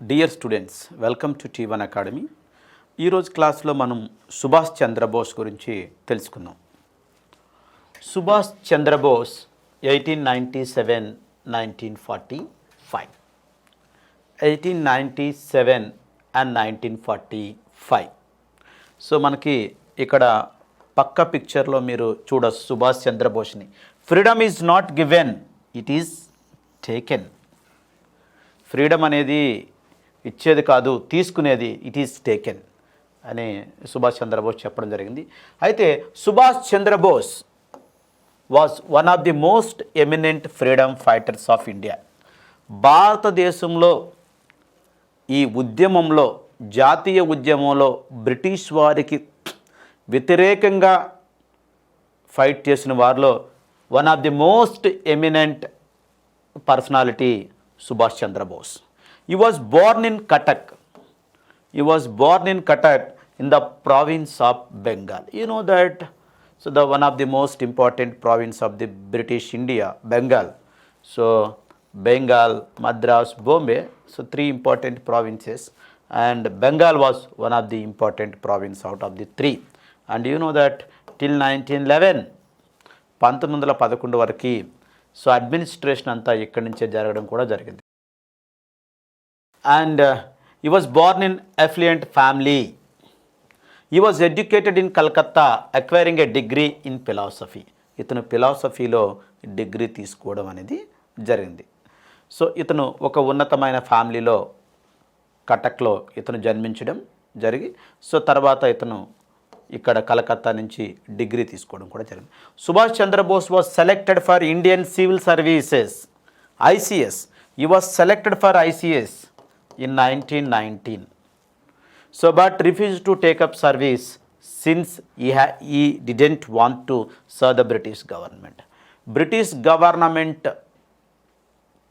Dear students, welcome to T1 academy. ఈరోజు క్లాస్లో మనం సుభాష్ చంద్రబోస్ గురించి తెలుసుకుందాం. సుభాష్ చంద్రబోస్ 1897-1945 1897 and 1945. సో మనకి ఇక్కడ పక్క పిక్చర్లో మీరు చూడొచ్చు సుభాష్ చంద్రబోస్ని. Freedom is not given, it is taken. Freedom అనేది ఇచ్చేది కాదు, తీసుకునేది, ఇట్ ఈస్ టేకెన్ అని సుభాష్ చంద్రబోస్ చెప్పడం జరిగింది. అయితే Subhash Chandrabose was one of the most eminent freedom fighters of India. భారతదేశంలో ఈ ఉద్యమంలో, జాతీయ ఉద్యమంలో బ్రిటిష్ వారికి వ్యతిరేకంగా ఫైట్ చేసిన వారిలో one of the most eminent personality Subhash Chandra Bose. He was born in Cuttack. In the province of Bengal. You know that, so the one of the most important province of the British India, Bengal. So Bengal, Madras, Bombay. So three important provinces, and Bengal was one of the important province out of the three. And you know that till 1911, 1911 వరకు so administration అంతా ఇక్కడి నుంచే జరగడం కూడా జరిగింది. And he was Born in affluent family. He was educated in Calcutta, acquiring A degree in philosophy. ఇతను ఫిలాసఫీలో degree తీసుకోవడం అనేది జరిగింది. సో ఇతను ఒక ఉన్నతమైన ఫ్యామిలీలో కటక్లో ఇతను జన్మించడం జరిగి, సో తర్వాత ఇతను ఇక్కడ కలకత్తా నుంచి డిగ్రీ తీసుకోవడం కూడా జరిగింది. Subhash Chandrabose was selected for Indian civil services, ICS. He was selected for ICS in 1919. So but refused to take up service since he didn't want to serve the British government. British government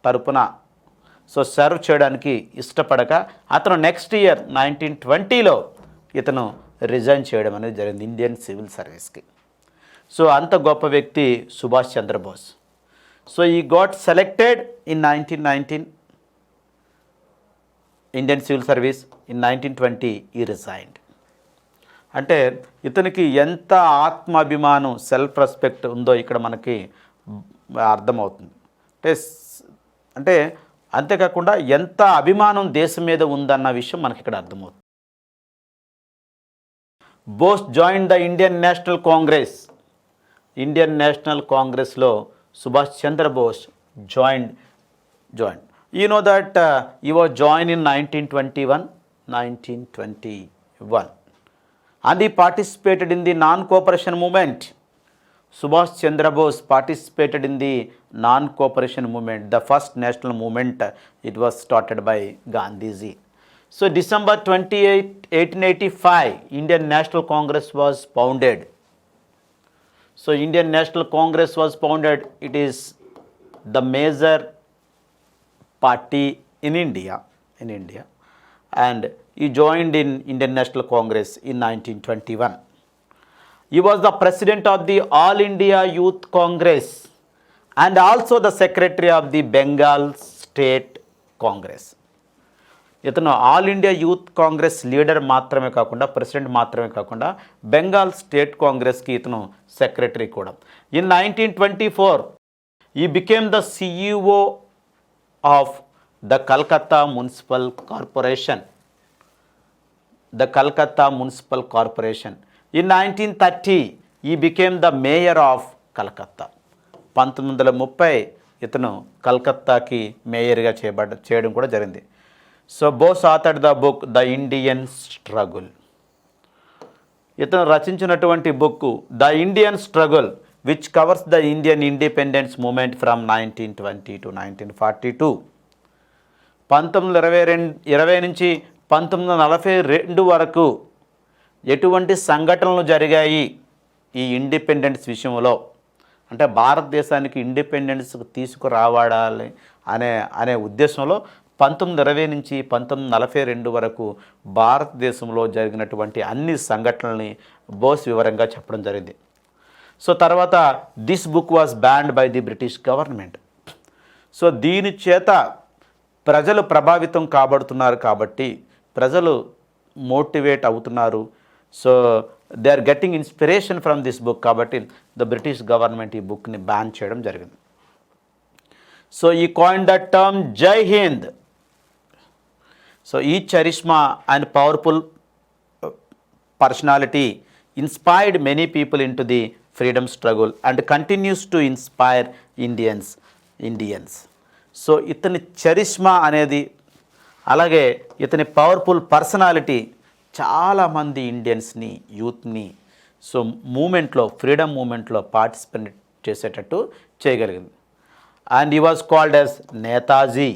తరపున so serve చేయడానికి ఇష్టపడక అతను next year 1920లో ఇతను resign చేయడం అనేది జరిగింది Indian civil సర్వీస్కి. So అంత గొప్ప వ్యక్తి సుభాష్ చంద్రబోస్. సో ఈ got selected in 1919 Indian civil service. In 1920 ఈ రిజైన్డ్. అంటే ఇతనికి ఎంత ఆత్మాభిమానం, సెల్ఫ్ రెస్పెక్ట్ ఉందో ఇక్కడ మనకి అర్థమవుతుంది. అంటే అంతేకాకుండా ఎంత అభిమానం దేశం మీద ఉందన్న విషయం మనకి ఇక్కడ అర్థమవుతుంది. Bose join the Indian national Congress. Indian National కాంగ్రెస్లో Subhash Chandrabose join. You know that he was joined in 1921 and he participated in the non-cooperation movement. Subhash Chandra Bose participated in the non-cooperation movement, the first national movement. It was started by Gandhiji. So December 28, 1885, Indian National Congress was founded. So Indian National Congress was founded. It is the major party in India, and he joined in Indian National Congress in 1921. He was the president of the All India Youth Congress and also the secretary of the Bengal State Congress. ఇతను all India youth Congress leader మాత్రమే కాకుండా, president మాత్రమే కాకుండా, Bengal state కాంగ్రెస్కి ఇతను secretary కూడా. In 1924 he became the CEO of the Calcutta municipal corporation. In 1930 he became the mayor of Calcutta. 1930 ఇతను కలకత్తాకి మేయర్గా చేయడం కూడా జరిగింది. So Bose authored the book the Indian struggle. ఇతను రచించినటువంటి book the Indian struggle which covers the Indian independence movement from 1920 to 1942. 1920 నుంచి 1942 వరకు ఎటువంటి సంఘటనలు జరిగాయి ఈ ఇండిపెండెన్స్ విషయంలో, అంటే భారతదేశానికి ఇండిపెండెన్స్ తీసుకురావాడాలి అనే ఉద్దేశంలో 1920 నుంచి 1942 వరకు భారతదేశంలో జరిగినటువంటి అన్ని సంఘటనల్ని బోస్ వివరంగా చెప్పడం జరిగింది. సో తర్వాత this book was banned by the British government. So దీని చేత ప్రజలు ప్రభావితం కాబడుతున్నారు కాబట్టి, ప్రజలు మోటివేట్ అవుతున్నారు. So they are getting inspiration from this book. కాబట్టి ద బ్రిటిష్ గవర్నమెంట్ ఈ బుక్ని బ్యాన్ చేయడం జరిగింది. సో ఈ coin the term Jai Hind. So ఈ charisma and powerful personality inspired many people into the freedom struggle and continues to inspire Indians. So ఇతని charisma అనేది, అలాగే ఇతని పవర్ఫుల్ పర్సనాలిటీ చాలామంది ఇండియన్స్ని, యూత్ని సో మూమెంట్లో, ఫ్రీడమ్ మూమెంట్లో పార్టిసిపేట్ చేసేటట్టు చేయగలిగింది. And he was called as Netaji.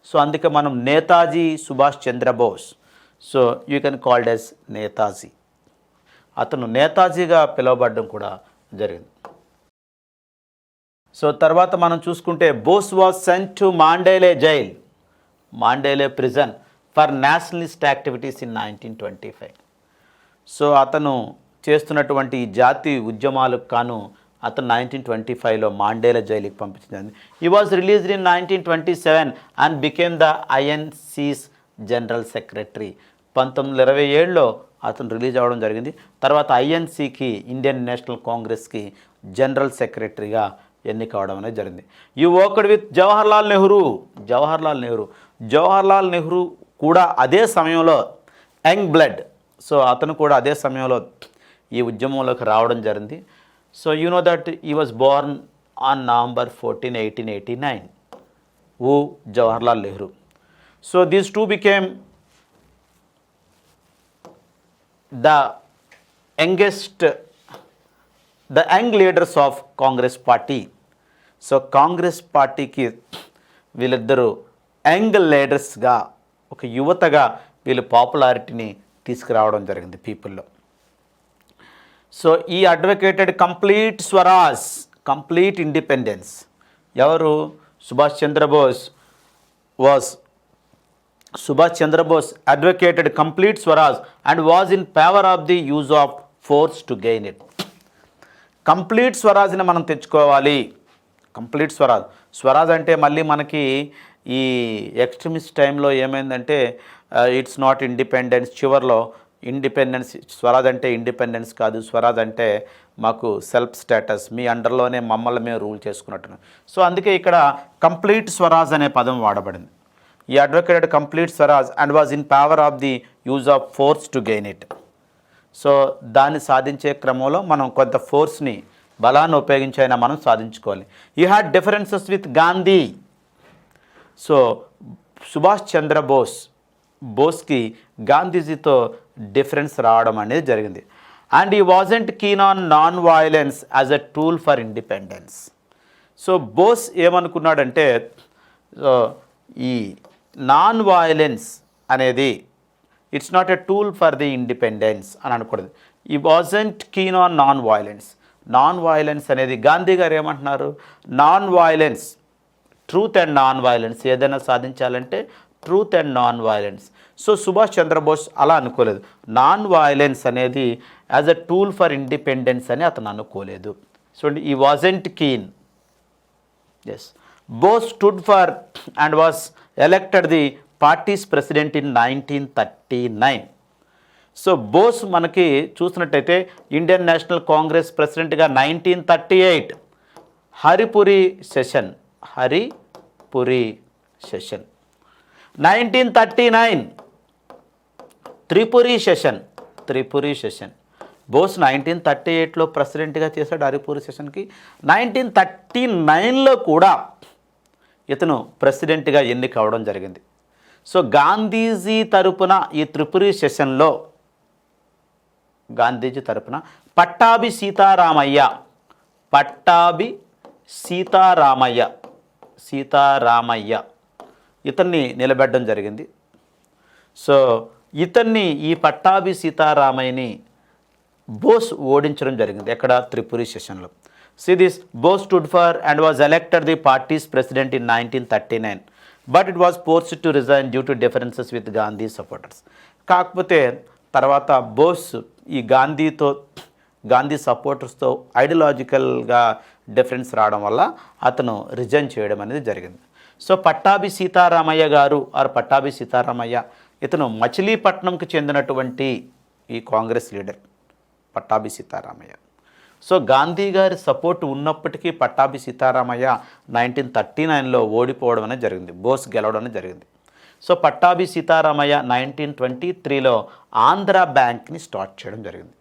So అందుకే మనం Netaji Subhash Chandrabose. So you can called as Netaji. అతను నేతాజీగా పిలువబడడం కూడా జరిగింది. సో తర్వాత మనం చూసుకుంటే Bose was sent to Mandalay jail, Mandalay prison for nationalist activities in 1925. So అతను చేస్తున్నటువంటి జాతి ఉద్యమాలకు కాను అతను 1925లో మాండేలా జైలుకి పంపించింది. He was released in 1927 and became the INC's general secretary. 1927లో అతను రిలీజ్ అవ్వడం జరిగింది. తర్వాత ఐఎన్సీకి, ఇండియన్ నేషనల్ కాంగ్రెస్కి జనరల్ సెక్రటరీగా ఎన్నిక అవడం అనేది జరిగింది. You worked with Jawaharlal Nehru కూడా అదే సమయంలో యంగ్ బ్లడ్. సో అతను కూడా అదే సమయంలో ఈ ఉద్యమంలోకి రావడం జరిగింది. సో యూ నో దట్ ఈ was Born on November 14, 1889. Jawaharlal Nehru. So these two became the young leaders of Congress party. So Congress పార్టీకి వీళ్ళిద్దరూ యంగ్ లీడర్స్గా, ఒక యువతగా వీళ్ళు పాపులారిటీని తీసుకురావడం జరిగింది పీపుల్లో. So he advocated complete Swaraj, complete independence. ఎవరు? Subhash Chandrabose advocated complete Swaraj and was in favor of the use of force to gain it. Complete స్వరాజ్ని మనం తెచ్చుకోవాలి. కంప్లీట్ స్వరాజ్ అంటే మళ్ళీ మనకి ఈ ఎక్స్ట్రీమిస్ట్ టైంలో ఏమైందంటే ఇట్స్ నాట్ ఇండిపెండెన్స్, చివర్లో ఇండిపెండెన్స్, స్వరాజ్ అంటే ఇండిపెండెన్స్ కాదు, స్వరాజ్ అంటే మాకు సెల్ఫ్ స్టేటస్, మీ అండర్లోనే మమ్మల్ని మేము రూల్ చేసుకున్నట్టు. సో అందుకే ఇక్కడ కంప్లీట్ స్వరాజ్ అనే పదం వాడబడింది. ఈ advocated complete Swaraj and was in power of the use of force to gain it. So దాన్ని సాధించే క్రమంలో మనం కొంత ఫోర్స్ని, బలాన్ని ఉపయోగించి అయినా మనం సాధించుకోవాలి. You had differences with Gandhi. So Subhash Chandra బోస్కి గాంధీజీతో డిఫరెన్స్ రావడం అనేది జరిగింది. And he wasn't keen on non violence as a tool for independence. So Bose ఏమనుకున్నాడంటే ఈ నాన్ వయలెన్స్ అనేది it's not a tool for the independence అని అనకూడదు. He wasn't keen on non violence అనేది గాంధీ గారు ఏమంటున్నారు? Non violence, truth and non violence, ఏదైనా సాధించాలంటే truth and non violence. So Subhash Chandrabose అలా అనుకోలేదు. నాన్ వయలెన్స్ అనేది as a tool for independence అని అతను అనుకోలేదు. సో ఈ wasn't keen. Yes, Bose stood for and was elected the party's president in 1939. So Bose మనకి చూసినట్టయితే ఇండియన్ నేషనల్ కాంగ్రెస్ ప్రెసిడెంట్గా 1938, హరిపురి సెషన్ 1939 త్రిపురి సెషన్. బోస్ 1938లో ప్రెసిడెంట్గా చేశాడు హరిపురి సెషన్కి. 1939లో కూడా ఇతను ప్రెసిడెంట్గా ఎన్నిక అవడం జరిగింది. సో గాంధీజీ తరపున ఈ త్రిపురి సెషన్లో పట్టాభి సీతారామయ్య ఇతన్ని నిలబెట్టడం జరిగింది. సో ఈ పట్టాభి సీతారామయ్యని బోస్ ఓడించడం జరిగింది. ఎక్కడ? త్రిపురి సెషన్లో. See this, Bose stood for and was elected the party's president in 1939, but it was forced to resign due to differences with Gandhi supporters. కాకపోతే తర్వాత బోస్ ఈ గాంధీ సపోర్టర్స్తో ఐడియాలజికల్గా డిఫరెన్స్ రావడం వల్ల అతను రిజైన్ చేయడం అనేది జరిగింది. సో పట్టాభి సీతారామయ్య గారు పట్టాభి సీతారామయ్య ఇతను మచిలీపట్నంకి చెందినటువంటి ఈ కాంగ్రెస్ లీడర్ పట్టాభి సీతారామయ్య. సో గాంధీ గారి సపోర్ట్ ఉన్నప్పటికీ పట్టాభి సీతారామయ్య 1939లో ఓడిపోవడం అనేది జరిగింది, బోస్ గెలవడం అనేది జరిగింది. సో పట్టాభి సీతారామయ్య 1923లో ఆంధ్ర బ్యాంక్ని స్టార్ట్ చేయడం జరిగింది.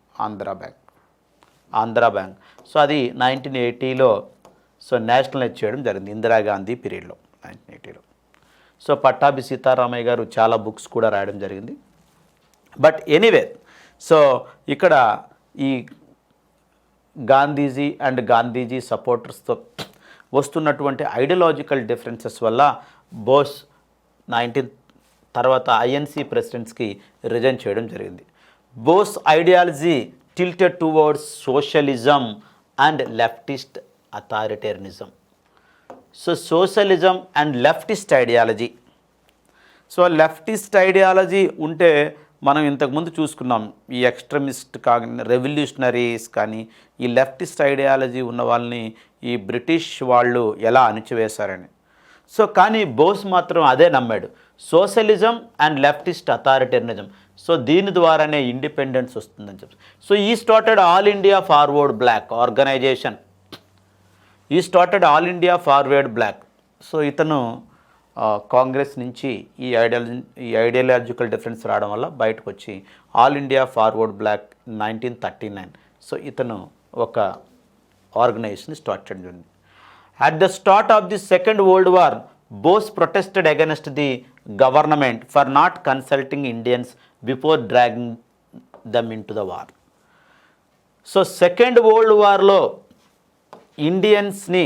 ఆంధ్ర బ్యాంక్ సో అది 1980లో సో నేషనలైజ్ చేయడం జరిగింది, ఇందిరాగాంధీ పీరియడ్లో 1980లో. సో పట్టాభి సీతారామయ్య గారు చాలా బుక్స్ కూడా రాయడం జరిగింది. బట్ ఎనీవే, సో ఇక్కడ ఈ గాంధీజీ అండ్ గాంధీజీ సపోర్టర్స్తో వస్తున్నటువంటి ఐడియాలజికల్ డిఫరెన్సెస్ వల్ల బోస్ తర్వాత ఐఎన్సీ ప్రెసిడెంట్స్కి రిజైన్ చేయడం జరిగింది. Bose ideology tilted towards socialism and leftist authoritarianism. So socialism and leftist ideology. So leftist ideology ఉంటే మనం ఇంతకుముందు చూసుకున్నాం, ఈ ఎక్స్ట్రీమిస్ట్ రెవల్యూషనరీస్ కానీ ఈ లెఫ్టిస్ట్ ఐడియాలజీ ఉన్న వాళ్ళని ఈ బ్రిటిష్ వాళ్ళు ఎలా అణిచివేశారని. సో కానీ బోస్ మాత్రం అదే నమ్మాడు, socialism and leftist authoritarianism. So దీని ద్వారానే ఇండిపెండెన్స్ వస్తుందని చెప్పి. So he started All India Forward Bloc organisation. So ఇతను కాంగ్రెస్ నుంచి ఈ ఐడియాలజికల్ డిఫరెన్స్ రావడం వల్ల బయటకు వచ్చి ఆల్ ఇండియా ఫార్వర్డ్ బ్లాక్ 1939. సో ఇతను ఒక ఆర్గనైజేషన్ స్టార్ట్ చేయడం జరిగింది. At the start of the Second World War, Bose protested against the government for not consulting Indians before dragging them into the war. So second world వార్లో ఇండియన్స్ని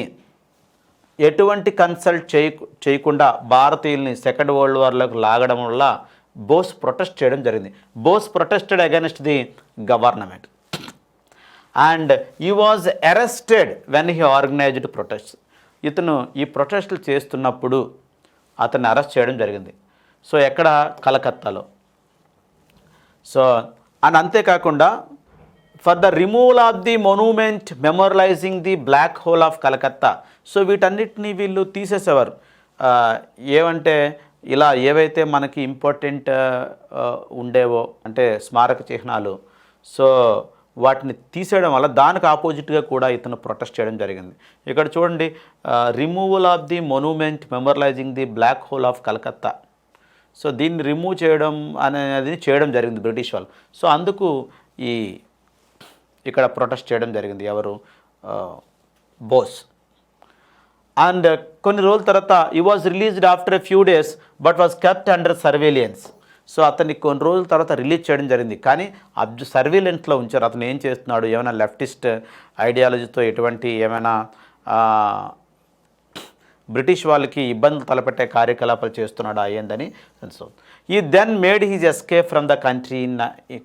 ఎటువంటి కన్సల్ట్ చేయకుండా భారతీయుల్ని సెకండ్ వరల్డ్ వార్లోకి లాగడం వల్ల Bose protest చేయడం జరిగింది. Bose protested against the government and he was arrested when he organised protest. ఇతను ఈ ప్రొటెస్టులు చేస్తున్నప్పుడు అతన్ని అరెస్ట్ చేయడం జరిగింది. సో ఎక్కడ? కలకత్తాలో. సో అండ్ అంతేకాకుండా for the removal of the monument memorialising the Black Hole of Calcutta. So వీటన్నిటిని వీళ్ళు తీసేసేవారు. ఏమంటే ఇలా ఏవైతే మనకి ఇంపార్టెంట్ ఉండేవో అంటే స్మారక చిహ్నాలు, సో వాటిని తీసేయడం వల్ల దానికి ఆపోజిట్గా కూడా ఇతను ప్రొటెస్ట్ చేయడం జరిగింది. ఇక్కడ చూడండి, removal of the monument memorialising the Black Hole of Calcutta. So దీన్ని రిమూవ్ చేయడం అనేది చేయడం జరిగింది బ్రిటిష్ వాళ్ళు. సో అందుకు ఇక్కడ ప్రొటెస్ట్ చేయడం జరిగింది ఎవరు? బోస్. అండ్ కొన్ని రోజుల తర్వాత he was released after a few days but was kept under surveillance. So అతన్ని కొన్ని రోజుల తర్వాత రిలీజ్ చేయడం జరిగింది, కానీ సర్వేలెన్స్లో ఉంచారు. అతను ఏం చేస్తున్నాడు, ఏమైనా లెఫ్టిస్ట్ ఐడియాలజీతో ఎటువంటి ఏమైనా బ్రిటిష్ వాళ్ళకి ఇబ్బందులు తలపెట్టే కార్యకలాపాలు చేస్తున్నాడు అయ్యిందని తెలుసు. He then made his escape from the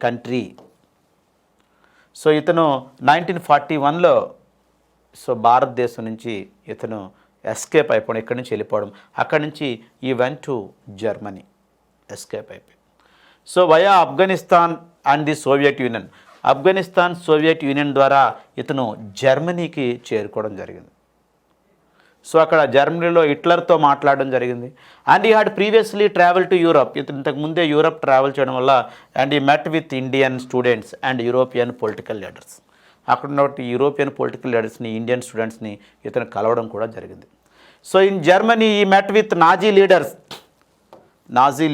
country. So ఇతను 1941లో సో భారతదేశం నుంచి ఇతను ఎస్కేప్ అయిపోవడం, ఇక్కడి నుంచి వెళ్ళిపోవడం. అక్కడి నుంచి ఈ వెంట్ టు జర్మనీ, ఎస్కేప్ అయిపోయి. So via Afghanistan and the Soviet union. Afghanistan Soviet union ద్వారా ఇతను జర్మనీకి చేరుకోవడం జరిగింది. సో అక్కడ జర్మనీలో హిట్లర్తో మాట్లాడడం జరిగింది. అండ్ ఈ had previously travel to Europe. ఇతను ఇంతకుముందే యూరప్ ట్రావెల్ చేయడం వల్ల అండ్ ఈ met with Indian students and European political leaders. అక్కడ ఉన్న యూరోపియన్ పొలిటికల్ లీడర్స్ని, ఇండియన్ స్టూడెంట్స్ని ఇతను కలవడం కూడా జరిగింది. సో ఇన్ జర్మనీ ఈ మెట్ విత్ నాజీ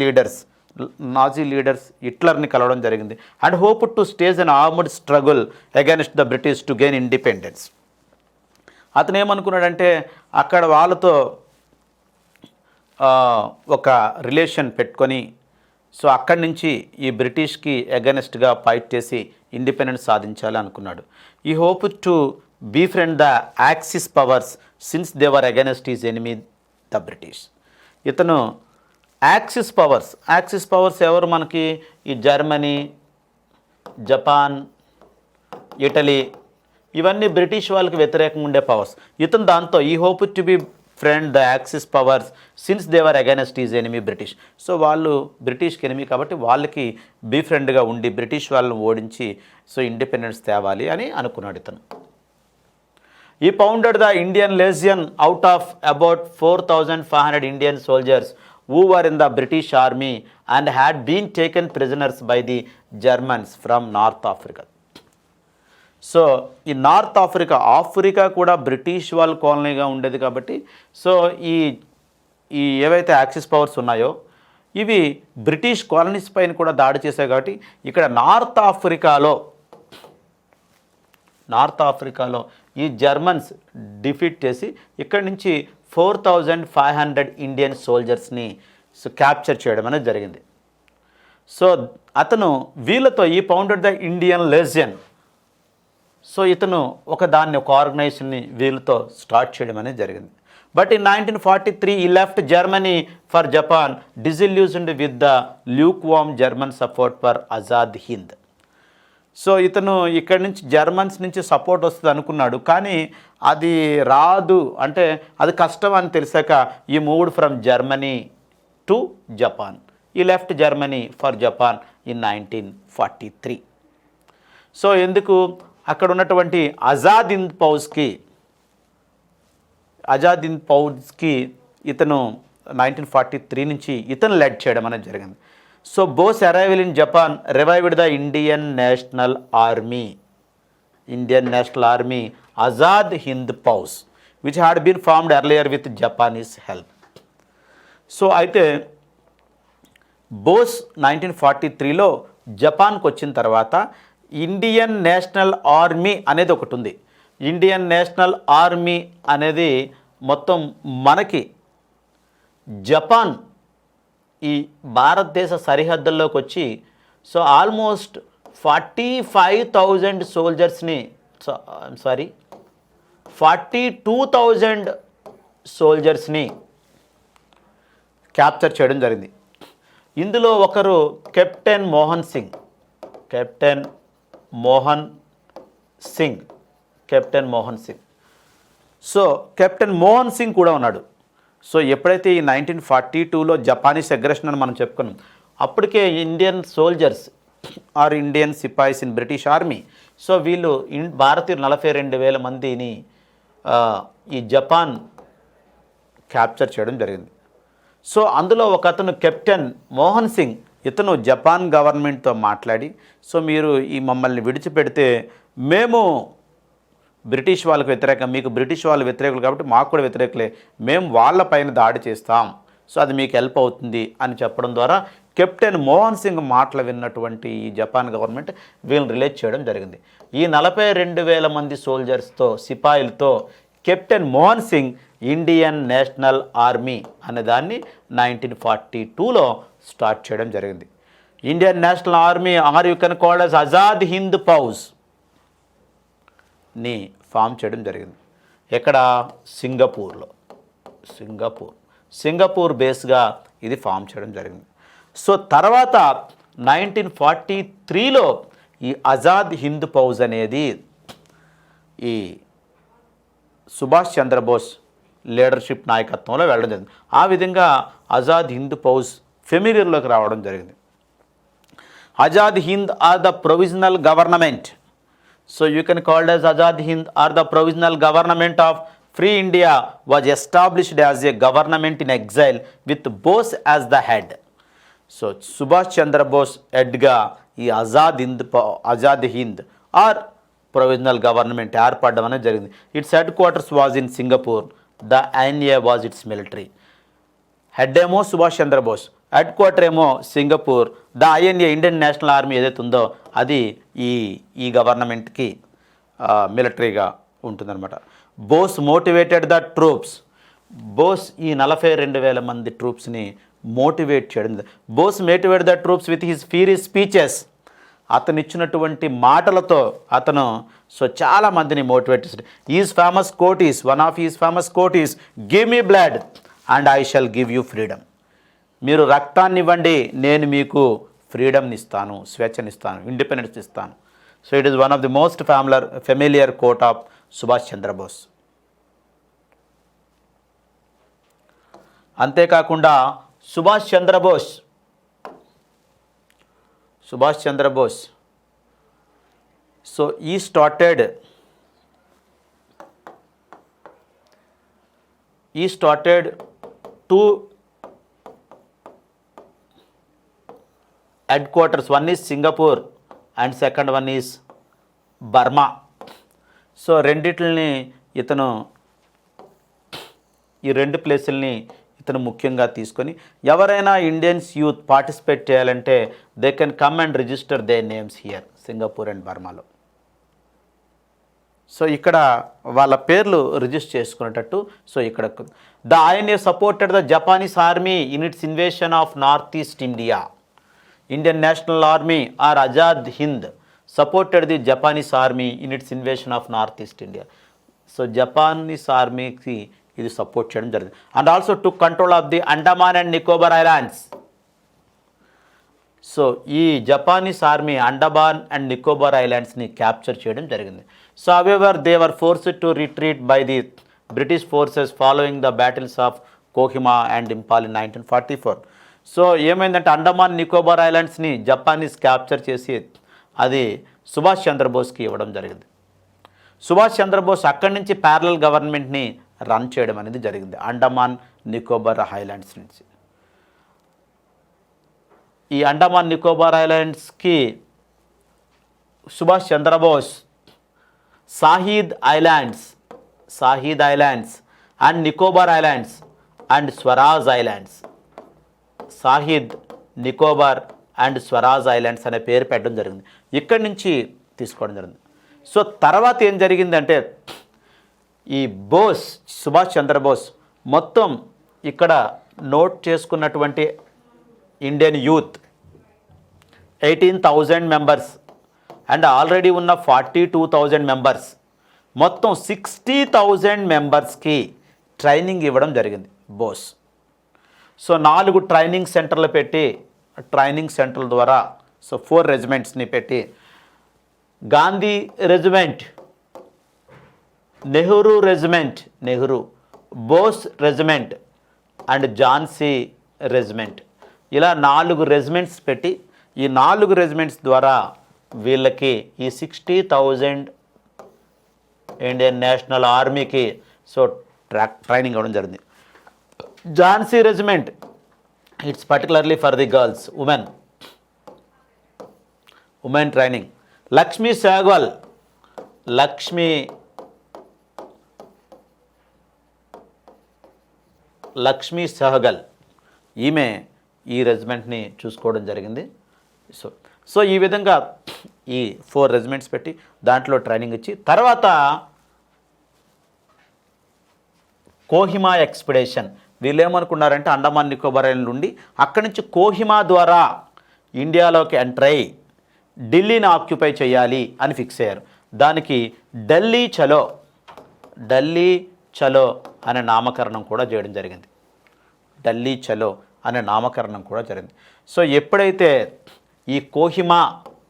లీడర్స్ హిట్లర్ని కలవడం జరిగింది. And hope to stage an armed struggle against the British to gain independence. అతను ఏమనుకున్నాడంటే అక్కడ వాళ్ళతో ఒక రిలేషన్ పెట్టుకొని సో అక్కడి నుంచి ఈ బ్రిటిష్కి అగైనెస్ట్గా ఫైట్ చేసి ఇండిపెండెన్స్ సాధించాలి అనుకున్నాడు. He hope to befriend the axis powers since they were against his enemy the British. ఇతను యాక్సిస్ పవర్స్ ఎవరు మనకి? ఈ జర్మనీ, జపాన్, ఇటలీ, ఇవన్నీ బ్రిటిష్ వాళ్ళకి వ్యతిరేకంగా ఉండే పవర్స్. ఇతను దాంతో he hope to befriend the axis powers since they were against his enemy British. So వాళ్ళు బ్రిటిష్కి ఎనిమీ కాబట్టి వాళ్ళకి బీఫ్రెండ్గా ఉండి బ్రిటిష్ వాళ్ళని ఓడించి సో ఇండిపెండెన్స్ తేవాలి అని అనుకున్నాడు ఇతను. He founded the Indian Legion out of about 4,500 Indian soldiers who were in the British Army and had been taken prisoners by the Germans from North Africa. So ఈ north Africa కూడా British వాళ్ళ కాలనీగా ఉండేది కాబట్టి so ఈ ఈ ఏవైతే axis powers ఉన్నాయో ఇవి బ్రిటిష్ కాలనీస్ పైన కూడా దాడి చేశాయి కాబట్టి ఇక్కడ నార్త్ ఆఫ్రికాలో ఈ జర్మన్స్ డిఫీట్ చేసి ఇక్కడి నుంచి 4,500 ఇండియన్ సోల్జర్స్ని క్యాప్చర్ చేయడం అనేది జరిగింది. సో అతను వీళ్ళతో ఈ founded the Indian Legion. So ఇతను ఒక ఆర్గనైజేషన్ని వీళ్ళతో స్టార్ట్ చేయడం అనేది జరిగింది. But in 1943 he left Germany for Japan disillusioned with the lukewarm German support for Azad Hind. So ఇతను ఇక్కడి నుంచి జర్మన్స్ నుంచి సపోర్ట్ వస్తుంది అనుకున్నాడు, కానీ అది రాదు, అంటే అది కష్టం అని తెలిసాక he moved from Germany to Japan. He left Germany for Japan in 1943. So ఎందుకు అక్కడ ఉన్నటువంటి ఆజాద్ హింద్ పౌజ్కి ఇతను 1943 నుంచి ఇతను లెడ్ చేయడం అనేది జరిగింది. So Bose arrival in Japan revived the Indian National Army Azad Hind Fauj which had been formed earlier with Japanese help. So అయితే బోస్ 1943లో జపాన్కి వచ్చిన తర్వాత ఇండియన్ నేషనల్ ఆర్మీ అనేది ఒకటి ఉంది. ఇండియన్ నేషనల్ ఆర్మీ అనేది మొత్తం మనకి జపాన్ ఈ భారతదేశ సరిహద్దుల్లోకి వచ్చి సో ఆల్మోస్ట్ 45,000 సోల్జర్స్ని 42,000 సోల్జర్స్ని క్యాప్చర్ చేయడం జరిగింది. ఇందులో ఒకరు captain Mohan Singh. So captain Mohan Singh కూడా ఉన్నాడు. సో ఎప్పుడైతే ఈ 1942లో జపానీస్ అగ్రెషన్ అని మనం చెప్పుకున్నాం, అప్పటికే Indian soldiers or Indian sepoys in British army. So వీళ్ళు భారతీయులు 42,000 మందిని ఈ జపాన్ క్యాప్చర్ చేయడం జరిగింది. సో అందులో ఒక అతను కెప్టెన్ మోహన్ సింగ్, ఇతను జపాన్ గవర్నమెంట్తో మాట్లాడి సో మీరు ఈ మమ్మల్ని విడిచిపెడితే మేము బ్రిటిష్ వాళ్ళకు వ్యతిరేకం, మీకు బ్రిటిష్ వాళ్ళు వ్యతిరేకులు కాబట్టి మాకు కూడా వ్యతిరేకులే, మేము వాళ్ళపైన దాడి చేస్తాం, సో అది మీకు హెల్ప్ అవుతుంది అని చెప్పడం ద్వారా కెప్టెన్ మోహన్ సింగ్ మాటలు విన్నటువంటి ఈ జపాన్ గవర్నమెంట్ వీళ్ళని రిలీజ్ చేయడం జరిగింది. ఈ 42,000 మంది సోల్జర్స్తో సిపాయిలతో captain Mohan Singh Indian National Army అనే దాన్ని 1942లో స్టార్ట్ చేయడం జరిగింది. Indian National Army or you can called as Azad Hind పౌజ్ని ఫామ్ చేయడం జరిగింది. ఎక్కడ? సింగపూర్ బేస్గా ఇది ఫామ్ చేయడం జరిగింది. సో తర్వాత 1943లో ఈ ఆజాద్ హింద్ పౌజ్ అనేది ఈ సుభాష్ చంద్రబోస్ లీడర్షిప్ నాయకత్వంలో వెళ్ళడం జరిగింది. ఆ విధంగా ఆజాద్ హింద్ పౌజ్ ఫెమిలియర్లోకి రావడం జరిగింది. Azad Hind or the provisional government. So you can called as Azad Hind or the provisional government of free India was established as a government in exile with Bose as the head. So Subhash Chandrabose హెడ్గా ఈ Azad Hind or provisional government ఏర్పడడం అనేది జరిగింది. Its headquarters was in Singapore. The INA was its military. Head ఏమో Subhash Chandrabose, headquarter ఏమో Singapore. The INA Indian National Army ఏదైతే ఉందో అది ఈ గవర్నమెంట్కి మిలిటరీగా ఉంటుందన్నమాట. Bose motivated the troops. Bose ఈ 42,000 మంది ట్రూప్స్ని మోటివేట్ చేయడం. Bose motivate the troops with his fiery speeches. అతను ఇచ్చినటువంటి మాటలతో అతను సో చాలా మందిని మోటివేట్ చేశాడు. One of his famous quote is give me blood and I shall give you freedom. మీరు రక్తాన్ని ఇవ్వండి, నేను మీకు ఫ్రీడమ్ని ఇస్తాను, స్వేచ్ఛనిస్తాను, ఇండిపెండెన్స్ ఇస్తాను. So it is one of the most familiar quote of Subhash Chandrabose. అంతేకాకుండా Subhash Chandrabose so he started he started two headquarters. One is Singapore and second one is Burma. So రెండిటిని ఇతను ఈ రెండు ప్లేసుల్ని ఇతను ముఖ్యంగా తీసుకొని ఎవరైనా ఇండియన్స్ యూత్ పార్టిసిపేట్ చేయాలంటే they can come and register their names here Singapore and బర్మాలో. సో ఇక్కడ వాళ్ళ పేర్లు రిజిస్టర్ చేసుకునేటట్టు. సో ఇక్కడ the INA supported the Japanese army in its invasion of North East India. Indian National Army or Azad Hind supported the Japanese army in its invasion of North East India. So Japanese ఆర్మీకి ఇది support చేయడం జరిగింది. And also to control of the Andaman and Nicobar Islands. So ఈ Japanese army Andaman and Nicobar ఐలాండ్స్ని capture చేయడం జరిగింది. So however they were forced to retreat by the British forces following the battles of Kohima and Imphal in 1944. So ఏమైందంటే అండమాన్ నికోబార్ ఐలాండ్స్ని Japanese capture చేసి అది సుభాష్ చంద్రబోస్కి ఇవ్వడం జరిగింది. సుభాష్ చంద్రబోస్ అక్కడి నుంచి ప్యారలల్ గవర్నమెంట్ని రన్ చేయడం అనేది జరిగింది అండమాన్ నికోబార్ ఐలాండ్స్ నుంచి. ఈ అండమాన్ నికోబార్ ఐలాండ్స్కి Subhash Chandrabose Shaheed Islands and Nicobar Islands and Swaraj Islands, Shaheed, Nicobar and Swaraj Islands అనే పేరు పెట్టడం జరిగింది. ఇక్కడి నుంచి తీసుకోవడం జరిగింది. సో తర్వాత ఏం జరిగిందంటే ఈ సుభాష్ చంద్రబోస్ మొత్తం ఇక్కడ నోట్ చేసుకున్నటువంటి Indian youth 18,000 members and already ఉన్న 42,000 మెంబర్స్, మొత్తం 60,000 మెంబర్స్కి ట్రైనింగ్ ఇవ్వడం జరిగింది బోస్. సో 4 ట్రైనింగ్ సెంటర్లు పెట్టి ట్రైనింగ్ సెంటర్ల ద్వారా సో 4 రెజిమెంట్స్ని పెట్టి Gandhi regiment, Nehru, Bose regiment and Jhansi regiment, ఇలా 4 రెజిమెంట్స్ పెట్టి ఈ 4 రెజిమెంట్స్ ద్వారా వీళ్ళకి ఈ 60,000 ఇండియన్ నేషనల్ ఆర్మీకి సో ట్రైనింగ్ ఇవ్వడం జరిగింది. Jhansi regiment it's particularly for the girls, women training. Lakshmi Sahgal ఈమె ఈ రెజిమెంట్ని చూసుకోవడం జరిగింది. సో ఈ విధంగా ఈ 4 రెజిమెంట్స్ పెట్టి దాంట్లో ట్రైనింగ్ ఇచ్చి తర్వాత కోహిమా ఎక్స్పెడిషన్, వీళ్ళు ఏమనుకున్నారంటే అండమాన్ నికోబార్ ఐలాండ్ నుండి అక్కడి నుంచి కోహిమా ద్వారా ఇండియాలోకి ఎంటర్ అయ్యి ఢిల్లీని ఆక్యుపై చేయాలి అని ఫిక్స్ అయ్యారు. దానికి ఢిల్లీ చలో అనే నామకరణం కూడా చేయడం జరిగింది. సో ఎప్పుడైతే ఈ కోహిమా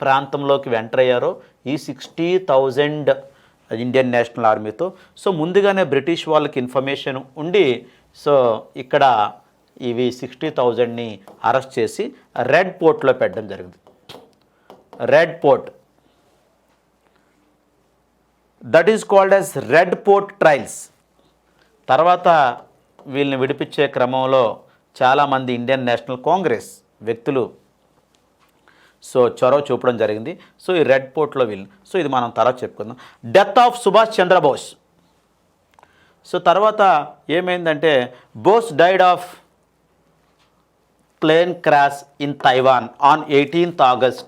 ప్రాంతంలోకి ఎంటర్ అయ్యారో ఈ 60,000 ఇండియన్ నేషనల్ ఆర్మీతో సో ముందుగానే బ్రిటిష్ వాళ్ళకి ఇన్ఫర్మేషన్ ఉండి సో ఇక్కడ ఇవి 60,000ని అరెస్ట్ చేసి రెడ్ పోర్ట్లో పెట్టడం జరిగింది. Red port that is called as red port trials. తర్వాత వీళ్ళని విడిపించే క్రమంలో చాలామంది ఇండియన్ నేషనల్ కాంగ్రెస్ వ్యక్తులు సో చొరవ చూపడం జరిగింది. సో ఈ రెడ్ పోర్ట్లో వీళ్ళు సో ఇది మనం తర్వాత చెప్పుకుందాం. Death of Subhash Chandrabose. So తర్వాత ఏమైందంటే Bose died of plane crash in Taiwan on 18th August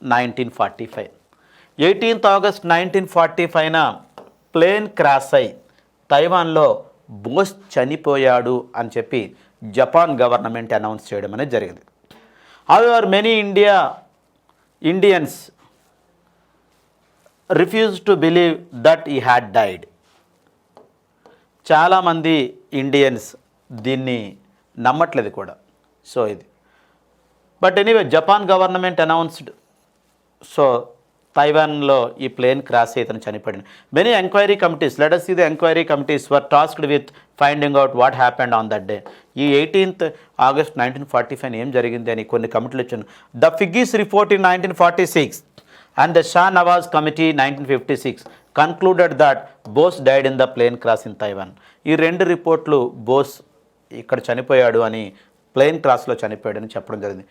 1945. 18th August 1945న ప్లేన్ క్రాష్ అయి తైవాన్లో బోస్ చనిపోయాడు అని చెప్పి జపాన్ గవర్నమెంట్ అనౌన్స్ చేయడం అనేది జరిగింది. However many Indians refuse to believe that he had died. చాలామంది ఇండియన్స్ దీన్ని నమ్మట్లేదు కూడా. సో ఇది but anyway Japan government announced so తైవాన్లో ఈ ప్లేన్ క్రాష్ అయితే చనిపోయింది. Many enquiry committees, let us see the enquiry committees were tasked with finding out what happened on that day. ఈ 18th August 1945 ఏం జరిగింది అని కొన్ని కమిటీలు వచ్చాను. The Figgess report in 1946 and the Shah Nawaz committee 1956 concluded that Bose died in the plane crash in Taiwan. ఈ రెండు రిపోర్ట్లు బోస్ ఇక్కడ చనిపోయాడు అని, ప్లేన్ క్రాస్లో చనిపోయాడని చెప్పడం జరిగింది.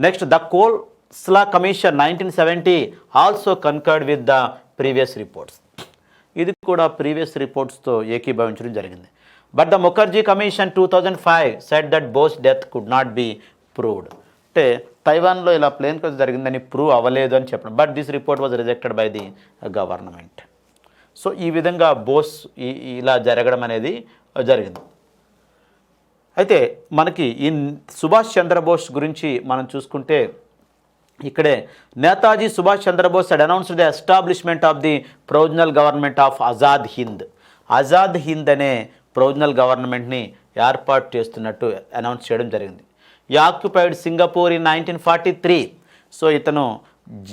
Next, the Khosla commission 1970 also concurred with the previous reports. ఇది కూడా ప్రీవియస్ రిపోర్ట్స్తో ఏకీభవించడం జరిగింది. But the Mukherjee commission 2005 said that Bose death could not be proved. అంటే తైవాన్లో ఇలా ప్లేన్ క్రాస్ జరిగిందని ప్రూవ్ అవ్వలేదు అని చెప్పడం. But this report was rejected by the government. So ఈ విధంగా బోస్ ఇలా జరగడం అనేది జరిగింది. అయితే మనకి ఈ సుభాష్ చంద్రబోస్ గురించి మనం చూసుకుంటే ఇక్కడే Netaji Subhash Chandrabose had announced the establishment of the provisional government of Azad Hind. Azad Hind అనే ప్రొవిజనల్ గవర్నమెంట్ని ఏర్పాటు చేస్తున్నట్టు అనౌన్స్ చేయడం జరిగింది. He occupied Singapore in 1943. So ఇతను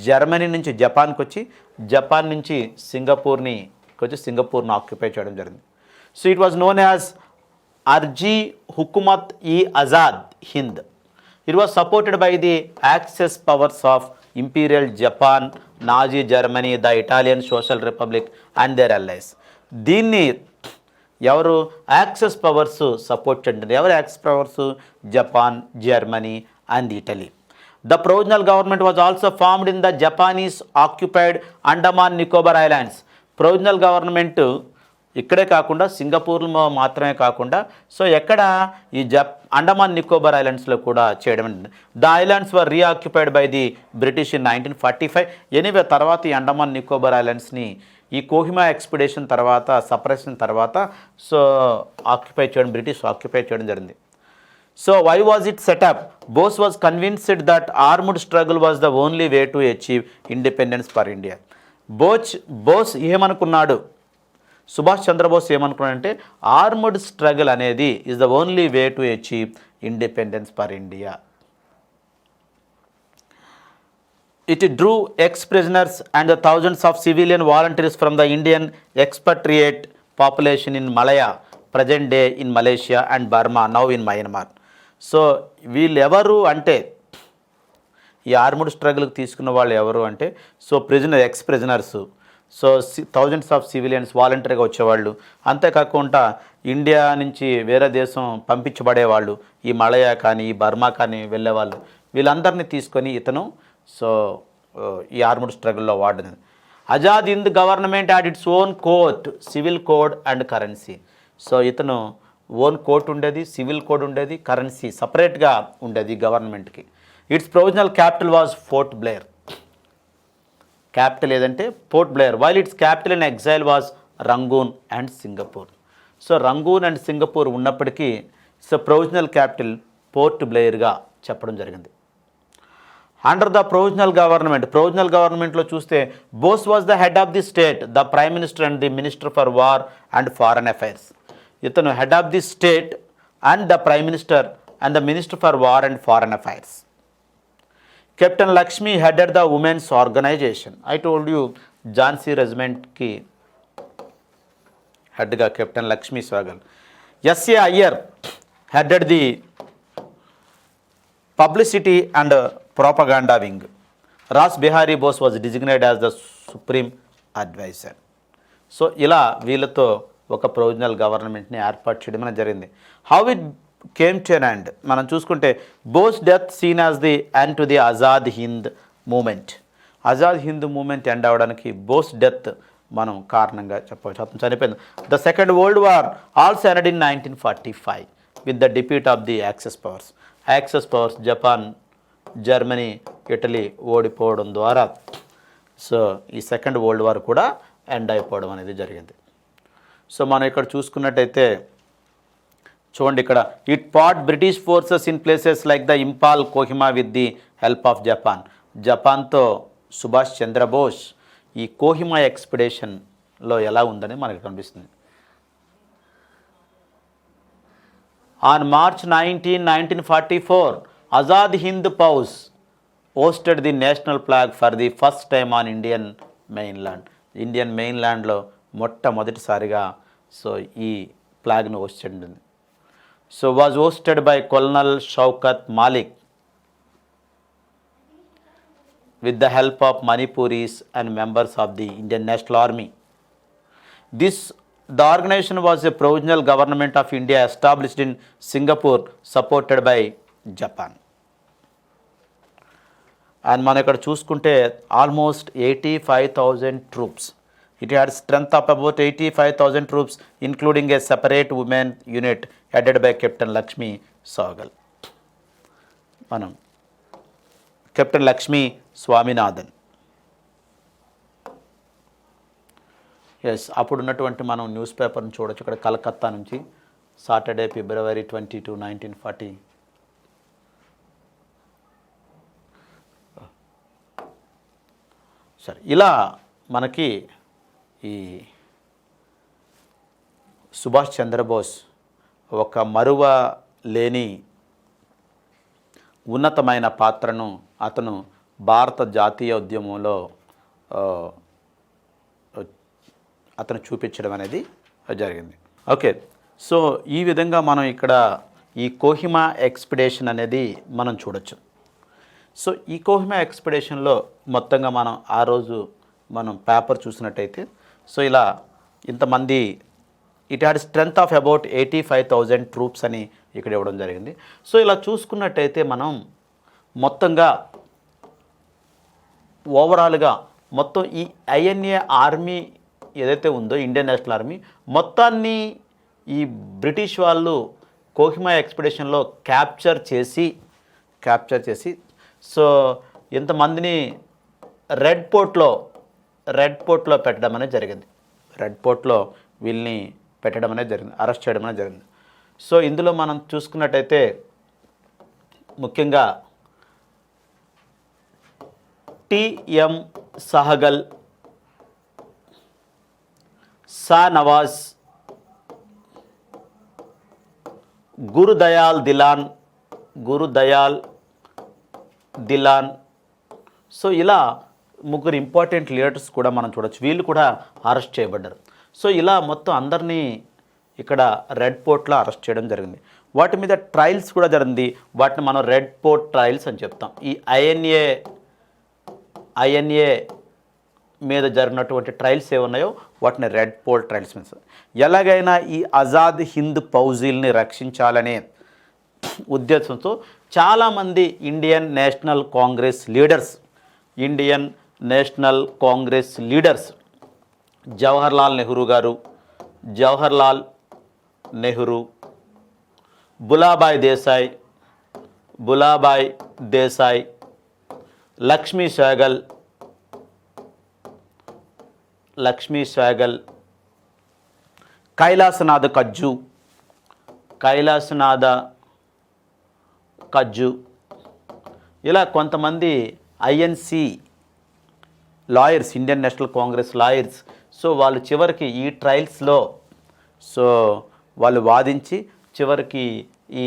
జర్మనీ నుంచి జపాన్కి వచ్చి, జపాన్ నుంచి సింగపూర్ని ఆక్యుపై చేయడం జరిగింది. So it was known as Arzi Hukumat e Azad Hind. It was supported by the axis powers of Imperial Japan, Nazi Germany, the Italian Social Republic and their allies. దీన్ని ఎవరు యాక్సెస్ పవర్స్ సపోర్ట్ చేయండి. ఎవరు axis powers? Japan, Germany and Italy. The provisional government was also formed in the Japanese occupied Andaman Nicobar islands. Provisional government ఇక్కడే కాకుండా సింగపూర్లో మాత్రమే కాకుండా so ఎక్కడ ఈ అండమాన్ నికోబార్ ఐలాండ్స్లో కూడా చేయడం. The islands were reoccupied by the British in 1945. Anyway తర్వాత ఈ అండమాన్ నికోబార్ ఐలాండ్స్ని ఈ కోహిమా ఎక్స్పిడిషన్ తర్వాత, సపరేషన్ తర్వాత సో బ్రిటిష్ ఆక్యుపై చేయడం జరిగింది. So why was it set up? Bose was convinced that armed struggle was the only way to achieve independence for India. Bose ఏమనుకున్నాడు? సుభాష్ చంద్రబోస్ ఏమనుకున్నాడంటే ఆర్మ్డ్ స్ట్రగుల్ అనేది is the only way to achieve independence for India. It drew ex-prisoners and the thousands of civilian volunteers from the Indian expatriate population in Malaya, present day in Malaysia and Burma, now in Myanmar. So వీళ్ళెవరు అంటే ఈ armed స్ట్రగుల్కి తీసుకున్న వాళ్ళు ఎవరు అంటే so X prisoners, so thousands of civilians వాలంటరీగా వచ్చేవాళ్ళు, అంతేకాకుండా ఇండియా నుంచి వేరే దేశం పంపించబడేవాళ్ళు, ఈ మలయా కానీ ఈ బర్మా కానీ వెళ్ళేవాళ్ళు, వీళ్ళందరినీ తీసుకొని ఇతను సో ఈ ఆర్మ్డ్ స్ట్రగుల్లో వాడినది. Azad Hind government had its own court, civil code and currency. So ఇతను ఓన్ కోర్ట్ ఉండేది, సివిల్ కోడ్ ఉండేది, కరెన్సీ సపరేట్గా ఉండేది గవర్నమెంట్కి. Its provisional capital was Port Blair. Capital ఏదంటే Port Blair. While its capital in exile was Rangoon and Singapore. So Rangoon and Singapore ఉన్నప్పటికీ so provisional capital Port బ్లేయర్గా చెప్పడం జరిగింది. అండర్ ద ప్రొవిజనల్ గవర్నమెంట్లో చూస్తే Bose was the head of the state, the prime minister and the minister for war and foreign affairs. ఇతను head of the state and the prime minister and the minister for war and foreign affairs. Captain Lakshmi headed the women's organisation. I told you Jhansi రెజిమెంట్కి హెడ్గా captain Lakshmi Sahgal. S A Iyer headed the publicity and propaganda wing. Rash Behari Bose was designated as the supreme adviser. So ఇలా వీళ్ళతో ఒక provisional గవర్నమెంట్ని ఏర్పాటు చేయడం అనేది జరిగింది. How it came to an end మనం చూసుకుంటే Bose death seen as the end to the Azad Hind movement. Azad Hind movement end అవడానికి బోస్ డెత్ మనం కారణంగా చెప్పవచ్చు. అతను చనిపోయింది. The second world war also ended in 1945 with the defeat of the axis powers Japan, Germany, Italy ఓడిపోవడం ద్వారా సో ఈ సెకండ్ వరల్డ్ వార్ కూడా ఎండ్ అయిపోవడం అనేది జరిగింది. సో మనం ఇక్కడ చూసుకున్నట్టయితే చూడండి, ఇక్కడ it fought British forces in places like the Imphal, Kohima with the help of జపాన్తో సుభాష్ చంద్రబోస్ ఈ కోహిమా ఎక్స్పిడిషన్లో ఎలా ఉందని మనకు కనిపిస్తుంది. On March 19, 1944 Azad Hind Pause hosted the national flag for the first time on Indian mainlandలో మొట్టమొదటిసారిగా సో ఈ ఫ్లాగ్ను హోస్ట్ చేయండి. So was hosted by colonel Shaukat Malik. with the help of Manipuris and members of the Indian National Army. The organization was a provisional government of India established in Singapore, supported by Japan. And మనం ఇక్కడ చూసుకుంటే almost 85,000 troops. It had strength of about 85,000 troops, including a separate women unit headed by Captain Lakshmi Sahgal. మనం captain Lakshmi Swaminathan. Yes, అప్పుడు ఉన్నటువంటి మనం news పేపర్ని చూడొచ్చు. ఇక్కడ కలకత్తా నుంచి సాటర్డే February 22, 1940. సరే, ఇలా మనకి ఈ సుభాష్ చంద్రబోస్ ఒక మరువ లేని ఉన్నతమైన పాత్రను అతను భారత జాతీయ ఉద్యమంలో అతను చూపించడం అనేది జరిగింది. ఓకే, సో ఈ విధంగా మనం ఇక్కడ ఈ కోహిమా ఎక్స్పెడిషన్ అనేది మనం చూడొచ్చు. సో ఈ కోహిమా ఎక్స్పెడిషన్లో మొత్తంగా మనం ఆ రోజు మనం పేపర్ చూసినట్టయితే సో ఇలా ఇంతమంది, it had strength of about 85,000 troops అని ఇక్కడ ఇవ్వడం జరిగింది. సో ఇలా చూసుకున్నట్టయితే మనం మొత్తంగా ఓవరాల్గా మొత్తం ఈ ఐఎన్ఏ ఆర్మీ ఏదైతే ఉందో, ఇండియన్ నేషనల్ ఆర్మీ మొత్తాన్ని ఈ బ్రిటిష్ వాళ్ళు కోహిమా ఎక్స్పెడిషన్లో క్యాప్చర్ చేసి సో ఇంతమందిని రెడ్ పోర్ట్లో పెట్టడం అనేది జరిగింది. రెడ్ పోర్ట్లో వీళ్ళని పెట్టడం అనేది జరిగింది, అరెస్ట్ చేయడం అనేది జరిగింది. సో ఇందులో మనం చూసుకున్నట్టయితే ముఖ్యంగా టిఎం సహగల్, సా నవాజ్, గురుదయాల్ దిలాన్. సో ఇలా ముగ్గురు ఇంపార్టెంట్ లీడర్స్ కూడా మనం చూడొచ్చు. వీళ్ళు కూడా అరెస్ట్ చేయబడ్డారు. సో ఇలా మొత్తం అందరినీ ఇక్కడ రెడ్ పోర్ట్లో అరెస్ట్ చేయడం జరిగింది. వాటి మీద ట్రయల్స్ కూడా జరిగింది. వాటిని మనం రెడ్ పోర్ట్ ట్రయల్స్ అని చెప్తాం. ఈ ఐఎన్ఏ మీద జరిగినటువంటి ట్రయల్స్ ఏమున్నాయో వాటిని రెడ్ పోర్ట్ ట్రయల్స్ మీద. ఎలాగైనా ఈ ఆజాద్ హింద్ ఫౌజీల్ని రక్షించాలనే ఉద్దేశంతో చాలామంది Indian national Congress leaders Jawaharlal Nehru, బులాబాయ్ దేశాయ్, లక్ష్మీ సహగల్, కైలాసనాథ కజ్జు, ఇలా కొంతమంది INC lawyers, Indian national Congress lawyers. So వాళ్ళు చివరికి ఈ ట్రయల్స్లో సో వాళ్ళు వాదించి చివరికి ఈ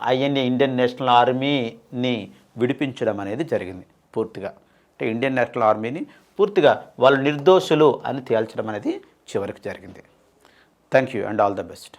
ఐఎన్ఏ ఇండియన్ నేషనల్ ఆర్మీని విడిపించడం అనేది జరిగింది పూర్తిగా. అంటే ఇండియన్ నేషనల్ ఆర్మీని పూర్తిగా వాళ్ళు నిర్దోషులు అని తేల్చడం అనేది చివరికి జరిగింది. Thank you and all the best.